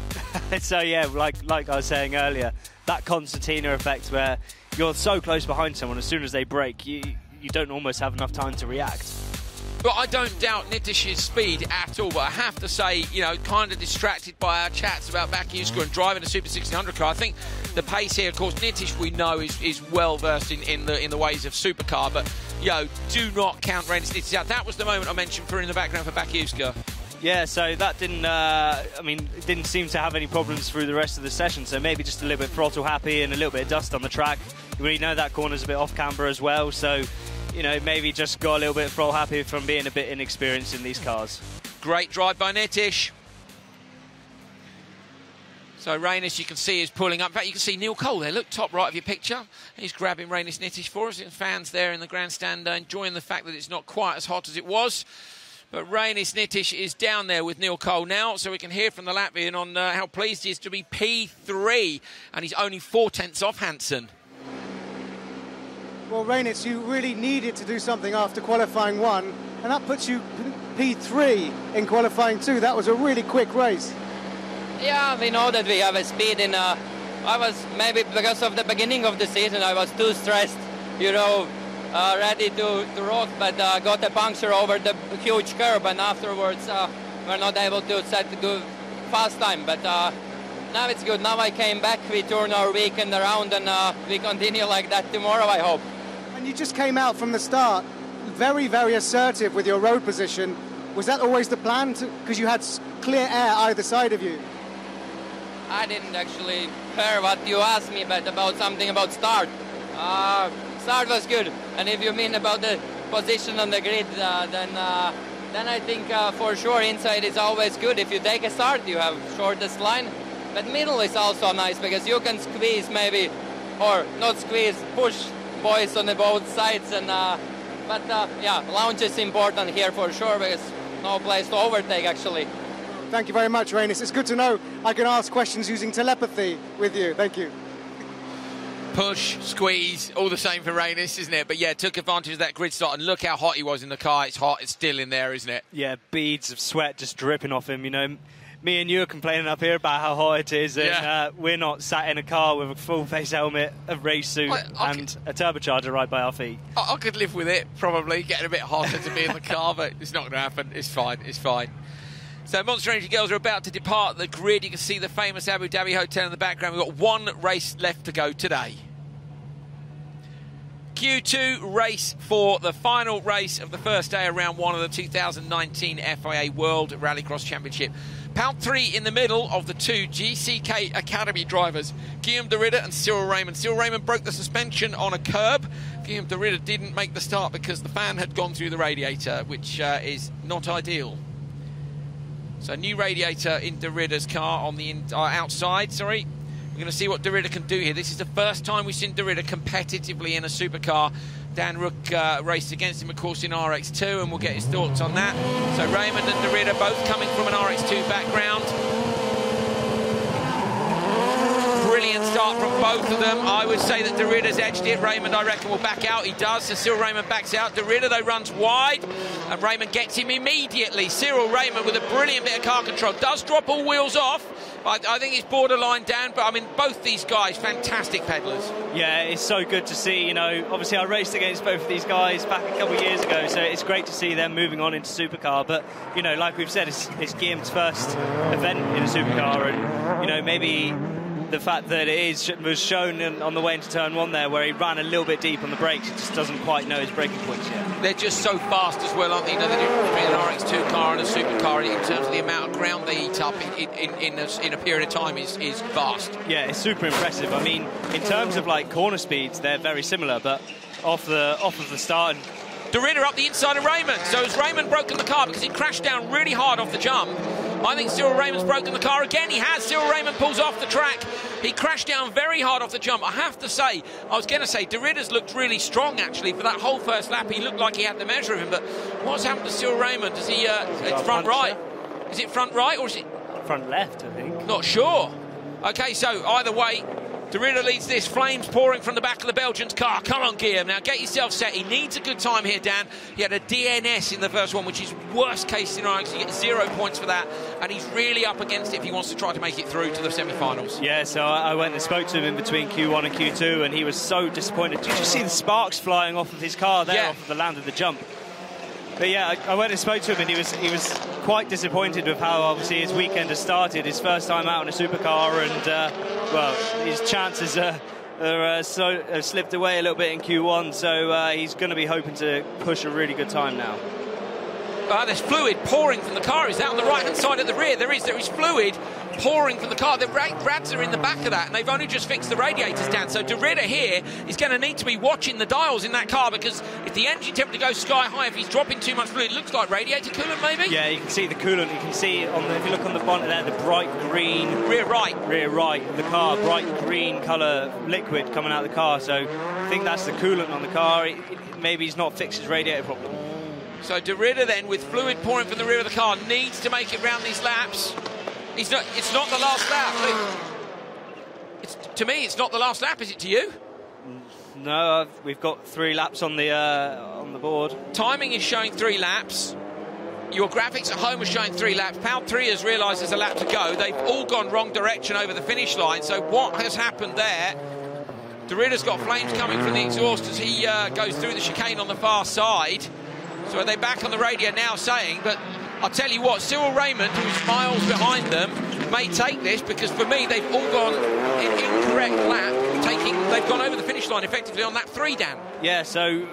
So yeah, like I was saying earlier, that concertina effect where you're so close behind someone, as soon as they brake, you don't almost have enough time to react. But I don't doubt Nitish's speed at all, but I have to say, you know, kind of distracted by our chats about Bakiuska and driving a Super 1600 car. I think the pace here, of course, Nitish we know is well versed in the ways of supercar, but do not count Rainis Nitish out. That was the moment I mentioned in the background for Bakiuska. Yeah, so that didn't, it didn't seem to have any problems through the rest of the session, so maybe just a little bit throttle happy and a little bit of dust on the track. We know that corner's a bit off camber as well, so maybe just got a little bit throttle happy from being a bit inexperienced in these cars. Great drive by Nitish. So Rainis, you can see, is pulling up. In fact, you can see Neil Cole there. Look, top right of your picture. He's grabbing Rainis Nitish for us. And fans there in the grandstand enjoying the fact that it's not quite as hot as it was. But Rainis Nitish is down there with Neil Cole now, so we can hear from the Latvian on how pleased he is to be P3. And he's only 4/10 off Hansen. Well, Rainis, you really needed to do something after qualifying 1, and that puts you P3 in qualifying 2. That was a really quick race. Yeah, we know that we have a speed in... I was, maybe because of the beginning of the season, I was too stressed, ready to rock, but got a puncture over the huge curb, and afterwards we're not able to set a good fast time. But now it's good. Now I came back, we turned our weekend around, and we continue like that tomorrow, I hope. And you just came out from the start very, very assertive with your road position. Was that always the plan? Because you had clear air either side of you. I didn't actually hear what you asked me, but about something about start. Start was good, and if you mean about the position on the grid, then I think for sure inside is always good. If you take a start, you have shortest line, but middle is also nice because you can squeeze maybe, or not squeeze, push boys on the both sides, and launch is important here for sure because no place to overtake actually. Thank you very much, Rainis. It's good to know I can ask questions using telepathy with you. Thank you. Push, squeeze, all the same for Rainis, isn't it? But yeah, took advantage of that grid start, and look how hot he was in the car. It's hot, it's still in there, isn't it? Yeah, beads of sweat just dripping off him, Me and you are complaining up here about how hot it is, and we're not sat in a car with a full face helmet, a race suit, and a turbocharger right by our feet. I could live with it, probably, getting a bit hotter to be in the car, but it's not going to happen. It's fine, it's fine. So Monster Energy girls are about to depart the grid. You can see the famous Abu Dhabi hotel in the background. We've got one race left to go today. Q2 race for the final race of the first day of round 1 of the 2019 FIA World Rallycross Championship. Pound 3 in the middle of the two GCK Academy drivers, Guillaume de Ridder and Cyril Raymond. Cyril Raymond broke the suspension on a curb. Guillaume de Ridder didn't make the start because the fan had gone through the radiator, which is not ideal. So new radiator in de Ridder's car on the outside, sorry. We're going to see what de Ridder can do here. This is the first time we've seen de Ridder competitively in a supercar. Dan Rook raced against him, of course, in RX2, and we'll get his thoughts on that. So Raymond and de Ridder both coming from an RX2 background. Brilliant start from both of them. I would say that de Ridder's edged it. Raymond, I reckon, will back out. He does. So Cyril Raymond backs out. De Ridder, though, runs wide, and Raymond gets him immediately. Cyril Raymond, with a brilliant bit of car control, does drop all wheels off. I think it's borderline down, but I mean, both these guys, fantastic pedallers. Yeah, it's so good to see. You know, obviously I raced against both of these guys back a couple of years ago, so it's great to see them moving on into supercar. But, you know, like we've said, it's Guillaume's first event in a supercar, and, you know, maybe the fact that it was shown on the way into turn one there, where he ran a little bit deep on the brakes, he just doesn't quite know his braking points yet. They're just so fast as well, aren't they? You know, the difference between an RX2 car and a supercar in terms of the amount of ground they eat up in a period of time is vast. Yeah, it's super impressive. I mean, in terms of like corner speeds, they're very similar, but off of the start. De Ridder up the inside of Raymond. So has Raymond broken the car because he crashed down really hard off the jump? I think Cyril Raymond's broken the car again. He has. Cyril Raymond pulls off the track. He crashed down very hard off the jump. I have to say, I was going to say, de Ridder's looked really strong, actually, for that whole first lap. He looked like he had the measure of him, but what's happened to Cyril Raymond? Does he, it's front right? Is it front right, or is it? Front left, I think. Not sure. Okay, so either way, de Ridder leads this. Flames pouring from the back of the Belgian's car. Come on, Guillaume. Now get yourself set. He needs a good time here, Dan. He had a DNS in the first one, which is worst case scenario, because you get 0 points for that. And he's really up against it if he wants to try to make it through to the semi-finals. Yeah, so I went and spoke to him in between Q1 and Q2, and he was so disappointed. Did you see the sparks flying off of his car there, off of the land of the jump? But yeah, I went and spoke to him, and he was quite disappointed with how obviously his weekend has started. His first time out in a supercar, and well, his chances have slipped away a little bit in Q1. So he's going to be hoping to push a really good time now. There's fluid pouring from the car. Is that on the right-hand side at the rear? There is fluid pouring from the car. The rads are in the back of that, and they've only just fixed the radiators down. So de Ridder here is going to need to be watching the dials in that car, because if the engine temperature goes sky high, if he's dropping too much fluid, it looks like radiator coolant maybe? Yeah, you can see the coolant. You can see, if you look on the bonnet there, the bright green... Rear right of the car, bright green colour liquid coming out of the car. So I think that's the coolant on the car. Maybe he's not fixed his radiator problem. So de Ridder then, with fluid pouring from the rear of the car, needs to make it round these laps. It's not the last lap. To me, it's not the last lap, is it to you? No, we've got 3 laps on the board. Timing is showing 3 laps. Your graphics at home are showing 3 laps. Pound 3 has realised there's a lap to go. They've all gone wrong direction over the finish line. So what has happened there? De Ridder's got flames coming from the exhaust as he goes through the chicane on the far side. So are they back on the radio now saying, but I'll tell you what, Cyril Raymond, who's miles behind them, may take this, because for me, they've all gone in incorrect lap, they've gone over the finish line effectively on lap 3, Dan. Yeah, so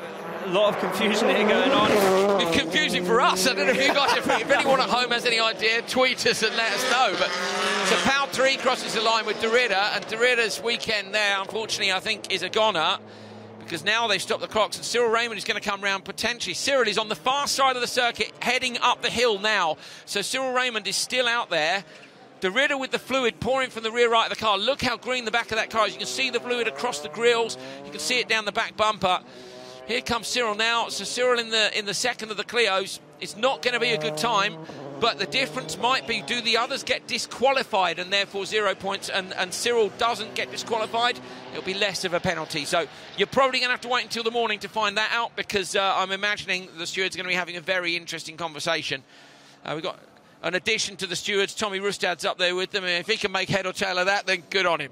a lot of confusion here going on. It's confusing for us. I don't know if you guys, if anyone at home has any idea, tweet us and let us know. But so Pound 3 crosses the line with de Ridder, and de Ridder's weekend there, unfortunately, I think, is a goner, because now they've stopped the clocks, and Cyril Raymond is going to come round potentially. Cyril is on the far side of the circuit, heading up the hill now. So Cyril Raymond is still out there. De Ridder with the fluid pouring from the rear right of the car. Look how green the back of that car is. You can see the fluid across the grills. You can see it down the back bumper. Here comes Cyril now. So Cyril in the second of the Clios. It's not going to be a good time, but the difference might be, do the others get disqualified and therefore 0 points, and Cyril doesn't get disqualified, it'll be less of a penalty. So you're probably going to have to wait until the morning to find that out, because I'm imagining the stewards are going to be having a very interesting conversation. We've got an addition to the stewards. Tommy Rustad's up there with them, and if he can make head or tail of that, then good on him.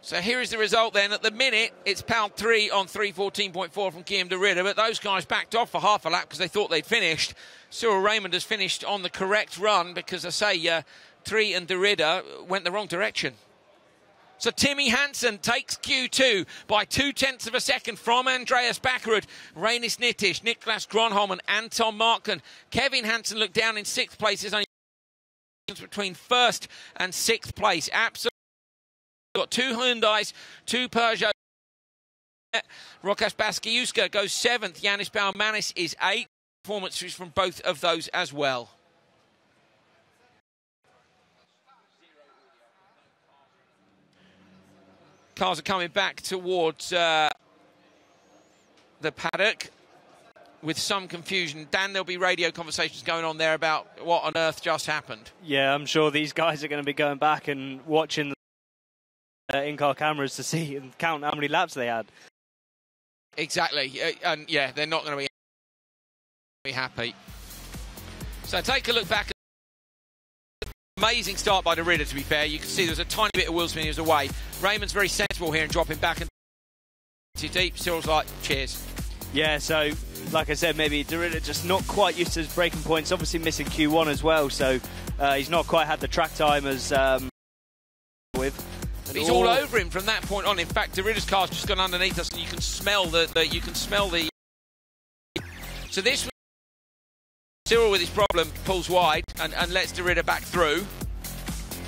So here is the result then. At the minute, it's Pound 3 on 3:14.4 from Guillaume de Ridder, but those guys backed off for half a lap because they thought they'd finished. Cyril Raymond has finished on the correct run, because I say 3 and de Ridder went the wrong direction. So Timmy Hansen takes Q2 by 0.2 of a second from Andreas Backerud, Rainis Nitish, Niklas Gronholm and Anton Marken. Kevin Hansen looked down in 6th place. There's only between 1st and 6th place. Absolutely. Got 2 Hyundais, 2 Peugeot. Rokas Baskiuska goes 7th. Yanis Baumanis is 8th. Performances from both of those as well. Cars are coming back towards the paddock with some confusion. Dan, there'll be radio conversations going on there about what on earth just happened. Yeah, I'm sure these guys are going to be going back and watching the in-car cameras to see and count how many laps they had. Exactly, and yeah, they're not going to be happy. So take a look back. Amazing start by the Ritter, to be fair. You can see there's a tiny bit of wheel spin he was away. Raymond's very sensible here and dropping back and too deep. Cyril's like, cheers. Yeah, so like I said, maybe De Ridder just not quite used to his braking points. Obviously missing Q1 as well, so he's not quite had the track time as with. He's all over him from that point on. In fact, De Ridder's car's just gone underneath us, and you can smell the. So this. Cyril with his problem pulls wide and lets De Ridder back through.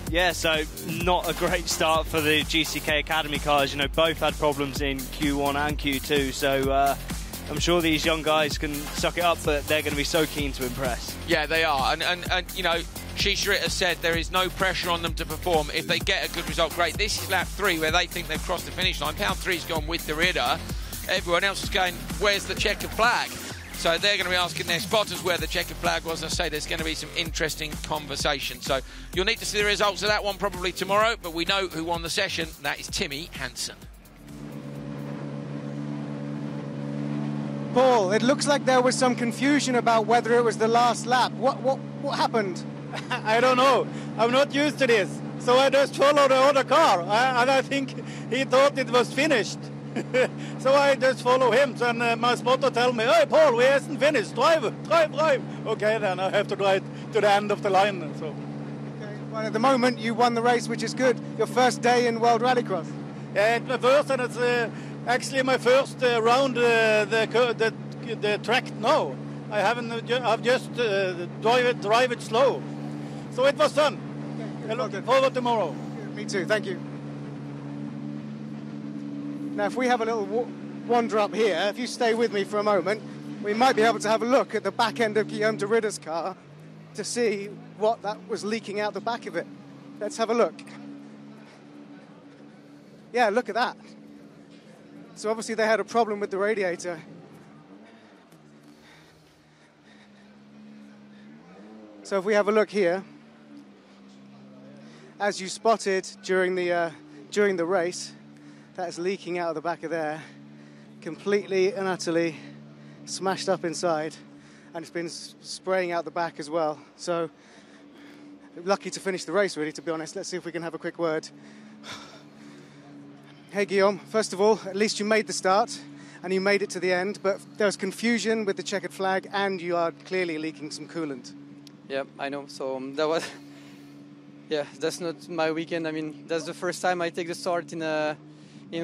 Yeah, so not a great start for the GCK Academy cars. You know, both had problems in Q1 and Q2, so I'm sure these young guys can suck it up, but they're going to be so keen to impress. Yeah, they are, and you know, Shisha Ritter said there is no pressure on them to perform. If they get a good result, great. This is lap 3 where they think they've crossed the finish line. Pound 3's gone with De Ridder. Everyone else is going, where's the checkered flag? So they're going to be asking their spotters where the checkered flag was. I say there's going to be some interesting conversation. So you'll need to see the results of that one probably tomorrow, but we know who won the session. That is Timmy Hansen. Paul, it looks like there was some confusion about whether it was the last lap. What happened? I don't know. I'm not used to this. So I just followed the other car, and I think he thought it was finished. So I just follow him, and my spotter tell me, "Hey, Paul, we hasn't finished. Drive. Okay, then I have to drive to the end of the line. So. Okay. Well, at the moment, you won the race, which is good. Your first day in World Rallycross. Yeah, it's my first, and it's actually my first round the track now. I haven't. I've just drive it slow. So it was fun. Okay. I look forward tomorrow. Me too. Thank you. Now, if we have a little wander up here, if you stay with me for a moment, we might be able to have a look at the back end of Guillaume de Ridder's car to see what that was leaking out the back of it. Let's have a look. Yeah, look at that. So obviously they had a problem with the radiator. So if we have a look here, as you spotted during the race, that is leaking out of the back of there, completely and utterly smashed up inside, and it's been spraying out the back as well. So, lucky to finish the race, really, to be honest. Let's see if we can have a quick word. Hey, Guillaume, first of all, at least you made the start, and you made it to the end, but there was confusion with the checkered flag, and you are clearly leaking some coolant. Yeah, I know. So that was... Yeah, that's not my weekend. I mean, that's the first time I take the start in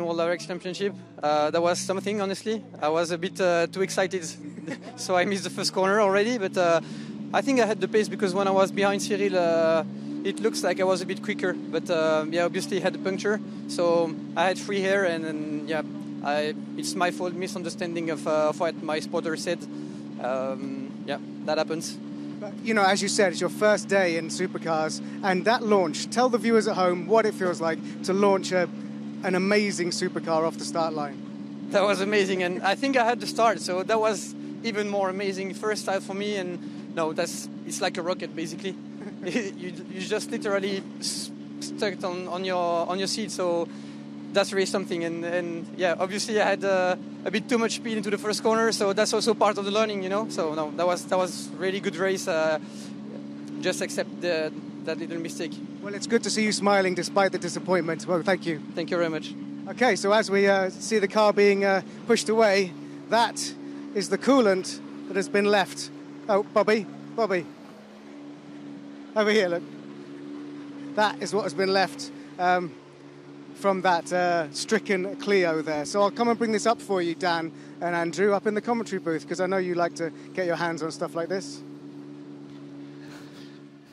World Rallycross Championship. That was something, honestly. I was a bit too excited, so I missed the first corner already. But I think I had the pace because when I was behind Cyril, it looks like I was a bit quicker. But yeah, obviously I had a puncture, so I had free air, and yeah, it's my fault, misunderstanding of what my spotter said. Yeah, that happens. But, you know, as you said, it's your first day in supercars, and that launch, tell the viewers at home what it feels like to launch an amazing supercar off the start line. That was amazing, and I think I had the start, so that was even more amazing. First time for me, and no, it's like a rocket basically. you just literally stuck on your seat, so that's really something. And yeah, obviously I had a bit too much speed into the first corner, so that's also part of the learning, you know. So no, that was really good race. Just accept that little mistake. Well, it's good to see you smiling despite the disappointment. Well, thank you. Thank you very much. Okay, so as we see the car being pushed away, that is the coolant that has been left. Oh, Bobby, over here, look. That is what has been left from that stricken Clio there. So I'll come and bring this up for you, Dan and Andrew, up in the commentary booth, because I know you like to get your hands on stuff like this.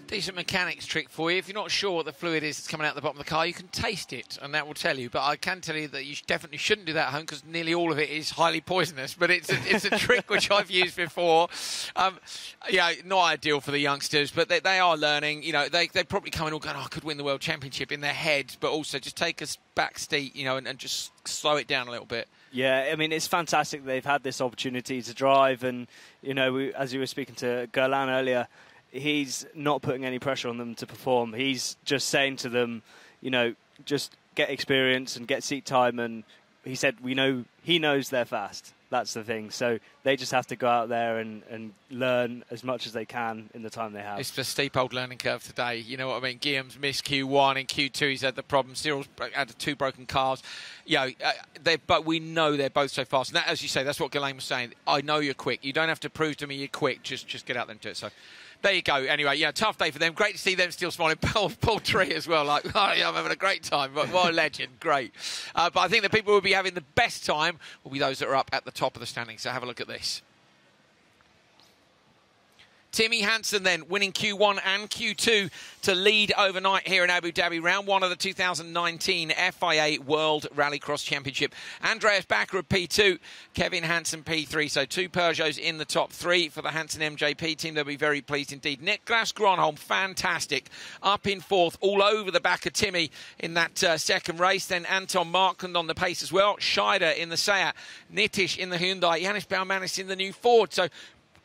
Decent mechanics trick for you. If you're not sure what the fluid is that's coming out the bottom of the car, you can taste it, and that will tell you. But I can tell you that you definitely shouldn't do that at home, because nearly all of it is highly poisonous. But it's a trick which I've used before. Yeah, not ideal for the youngsters, but they are learning. You know, they probably come in all going, oh, I could win the World Championship in their heads, but also just take us back seat, you know, and just slow it down a little bit. Yeah, I mean, it's fantastic they've had this opportunity to drive, and, you know, as you were speaking to Gerlan earlier, he's not putting any pressure on them to perform. He's just saying to them, you know, just get experience and get seat time. And he said, he knows they're fast. That's the thing. So they just have to go out there and learn as much as they can in the time they have. It's the steep old learning curve today. You know what I mean? Guillaume's missed Q1. In Q2, he's had the problem. Cyril's had 2 broken cars. You know, but we know they're both so fast. And that, as you say, that's what Ghislaine was saying. I know you're quick. You don't have to prove to me you're quick. Just get out there and do it. So there you go. Anyway, yeah, tough day for them. Great to see them still smiling. Paul Tree as well. Like, oh, yeah, I'm having a great time. What a legend. Great. But I think the people who will be having the best time will be those that are up at the top of the standings. So have a look at this. Timmy Hansen then winning Q1 and Q2 to lead overnight here in Abu Dhabi, round 1 of the 2019 FIA World Rallycross Championship. Andreas Backer at P2, Kevin Hansen P3. So 2 Peugeots in the top 3 for the Hansen MJP team. They'll be very pleased indeed. Niklas Gronholm, fantastic, up in 4th, all over the back of Timmy in that second race. Then Anton Markland on the pace as well. Scheider in the Seat, Nitish in the Hyundai, Janis Baumanis in the new Ford. So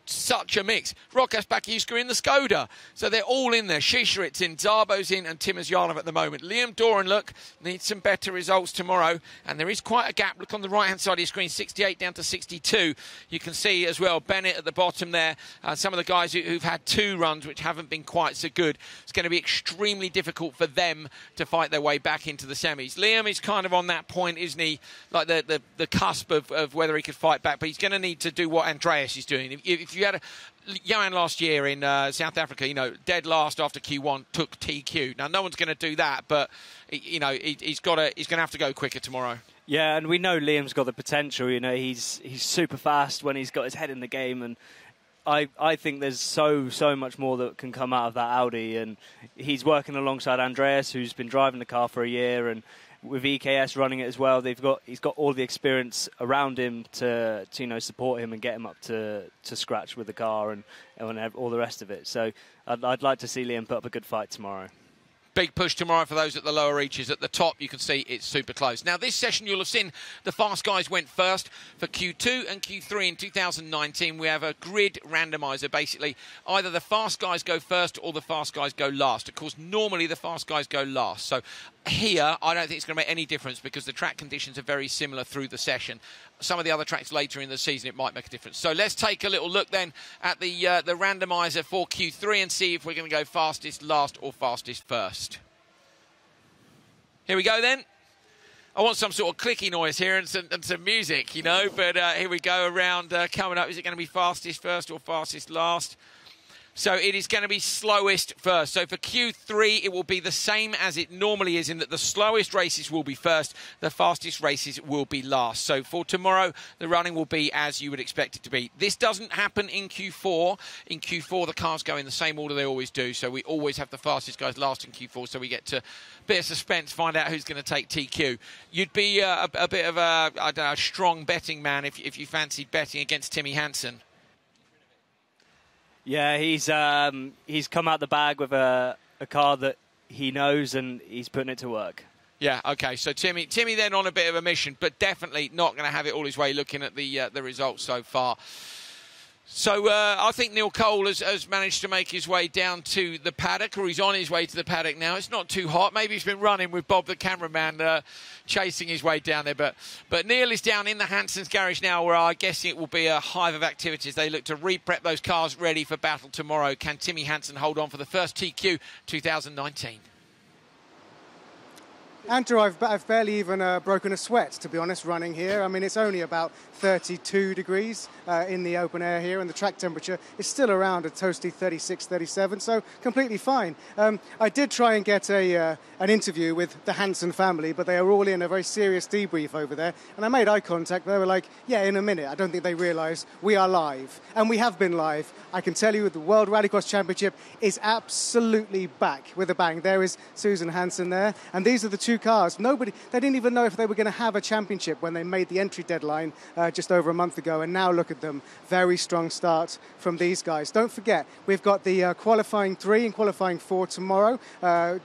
such a mix. Rokas Bakiuska in the Skoda. So they're all in there. Shisharit's in, Zarbo's in, and Timos Yarnov at the moment. Liam Doran, look, needs some better results tomorrow. And there is quite a gap. Look on the right-hand side of your screen, 68 down to 62. You can see as well Bennett at the bottom there. Some of the guys who've had 2 runs which haven't been quite so good. It's going to be extremely difficult for them to fight their way back into the semis. Liam is kind of on that point, isn't he? Like the cusp of whether he could fight back. But he's going to need to do what Andreas is doing. If you had Johan last year in South Africa, you know, dead last after Q1, took TQ. Now, no one's going to do that, but, you know, he's going to have to go quicker tomorrow. Yeah, and we know Liam's got the potential. You know, he's super fast when he's got his head in the game, and I think there's so much more that can come out of that Audi, and he's working alongside Andreas, who's been driving the car for a year, and with EKS running it as well, he's got all the experience around him to you know, support him and get him up to scratch with the car and all the rest of it. So I'd like to see Liam put up a good fight tomorrow. Big push tomorrow for those at the lower reaches. At the top, you can see it's super close. Now, this session, you'll have seen the fast guys went first. For Q2 and Q3 in 2019, we have a grid randomizer. Basically, either the fast guys go first or the fast guys go last. Of course, normally the fast guys go last. So here, I don't think it's going to make any difference because the track conditions are very similar through the session. Some of the other tracks later in the season, it might make a difference. So let's take a little look then at the randomizer for Q3 and see if we're going to go fastest last or fastest first. Here we go then. I want some sort of clicky noise here and some music, you know. But here we go around coming up. Is it going to be fastest first or fastest last? So it is going to be slowest first. So for Q3, it will be the same as it normally is in that the slowest races will be first, the fastest races will be last. So for tomorrow, the running will be as you would expect it to be. This doesn't happen in Q4. In Q4, the cars go in the same order they always do. So we always have the fastest guys last in Q4. So we get to a bit of suspense, find out who's going to take TQ. You'd be a bit of a strong betting man if you fancied betting against Timmy Hansen. Yeah, he's come out the bag with a car that he knows, and he's putting it to work. Yeah, OK, so Timmy then on a bit of a mission, but definitely not going to have it all his way looking at the results so far. So I think Neil Cole has managed to make his way down to the paddock, or he's on his way to the paddock now. It's not too hot. Maybe he's been running with Bob the cameraman chasing his way down there. But Neil is down in the Hansen's garage now, where I guess it will be a hive of activities. They look to re-prep those cars ready for battle tomorrow. Can Timmy Hansen hold on for the first TQ 2019? Andrew, I've barely even broken a sweat, to be honest, running here. I mean, it's only about 32 degrees in the open air here, and the track temperature is still around a toasty 36, 37, so completely fine. I did try and get an interview with the Hansen family, but they are all in a very serious debrief over there, and I made eye contact. They were like, yeah, in a minute. I don't think they realise we are live, and we have been live. I can tell you the World Rallycross Championship is absolutely back with a bang. There is Susan Hansen there, and these are the two cars. They didn't even know if they were going to have a championship when they made the entry deadline just over a month ago, and now look at them. Very strong start from these guys. Don't forget, we've got the qualifying 3 and qualifying 4 tomorrow.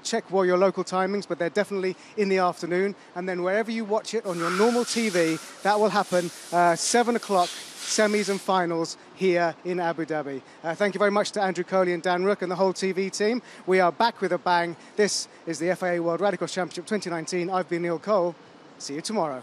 Check your local timings, but they're definitely in the afternoon, and then wherever you watch it on your normal TV, that will happen 7 o'clock, semis and finals here in Abu Dhabi. Thank you very much to Andrew Coley and Dan Rook and the whole TV team. We are back with a bang. This is the FIA World Rallycross Championship 2019. I've been Neil Cole. See you tomorrow.